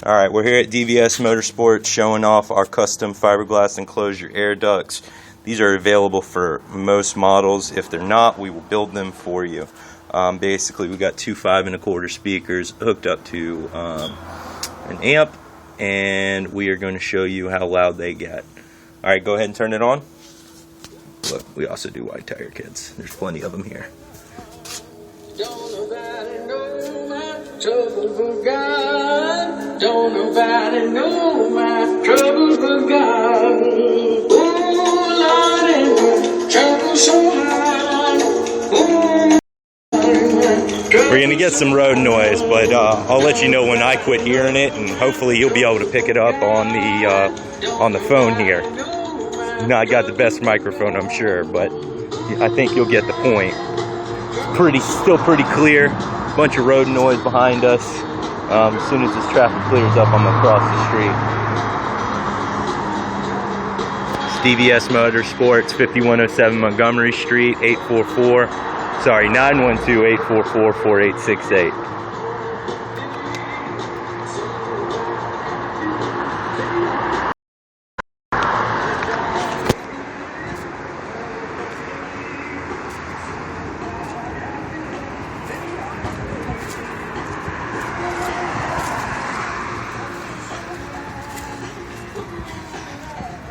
Alright, we're here at DVS Motorsports showing off our custom fiberglass enclosure air ducts. These are available for most models. If they're not, we will build them for you. Basically, we got two 5 1/4 speakers hooked up to an amp, and we are going to show you how loud they get. Alright, go ahead and turn it on. Look, we also do wide tire kids. There's plenty of them here. Don't nobody know my troubles but God. Don't nobody know my troubles but God. Oh, Lord, trouble so hard. Oh, we're going to get some road noise, but I'll let you know when I quit hearing it, and hopefully you'll be able to pick it up on the phone here. Now, I got the best microphone, I'm sure, but I think you'll get the point. Still pretty clear. Bunch of road noise behind us. As soon as this traffic clears up, I'm across the street. It's DVS Motorsports, 5107 Montgomery Street, 912-844-4868.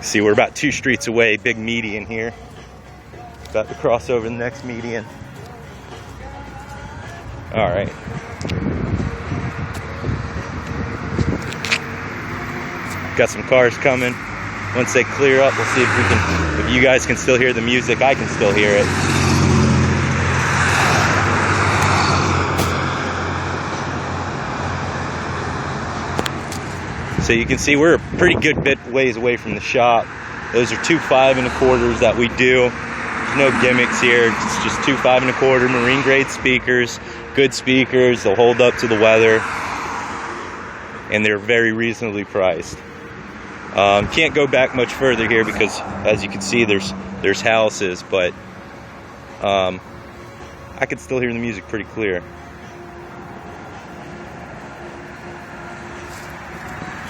See, we're about 2 streets away, big median here. About to cross over the next median. All right. Got some cars coming. Once they clear up, we'll see if you guys can still hear the music. I can still hear it. So you can see we're a pretty good bit ways away from the shop. Those are two 5 1/4s that we do. There's no gimmicks here. It's just two 5 1/4 marine grade speakers. Good speakers. They'll hold up to the weather, and they're very reasonably priced. Can't go back much further here because, as you can see, there's houses, but I can still hear the music pretty clear.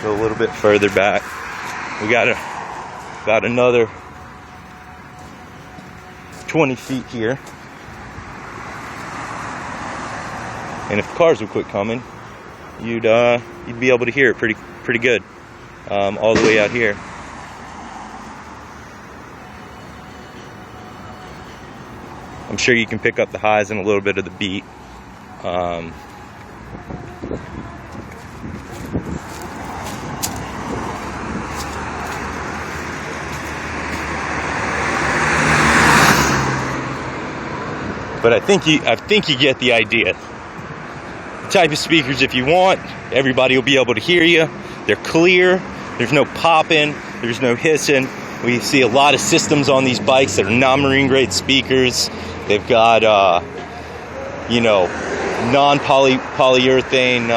Go a little bit further back. We got about another 20 feet here. And if the cars would quit coming, you'd be able to hear it pretty good all the way out here. I'm sure you can pick up the highs and a little bit of the beat. But I think you get the idea. The type of speakers, if you want, everybody will be able to hear you. They're clear. There's no popping. There's no hissing. We see a lot of systems on these bikes that are non-marine grade speakers. They've got, non-polyurethane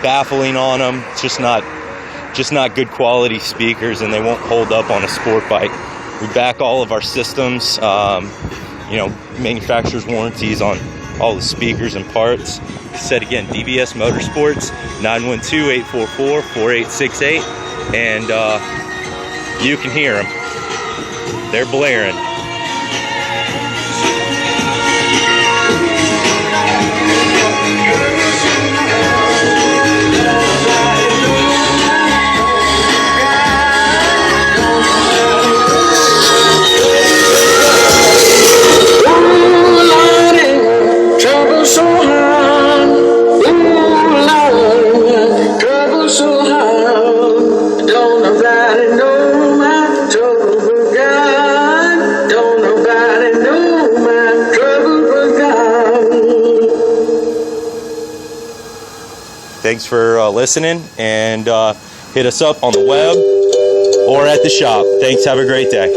baffling on them. It's just not good quality speakers, and they won't hold up on a sport bike. We back all of our systems. Manufacturer's warranties on all the speakers and parts. Said again, DVS Motorsports, 912-844-4868, and you can hear them. They're blaring. Thanks for listening, and hit us up on the web or at the shop. Thanks, have a great day.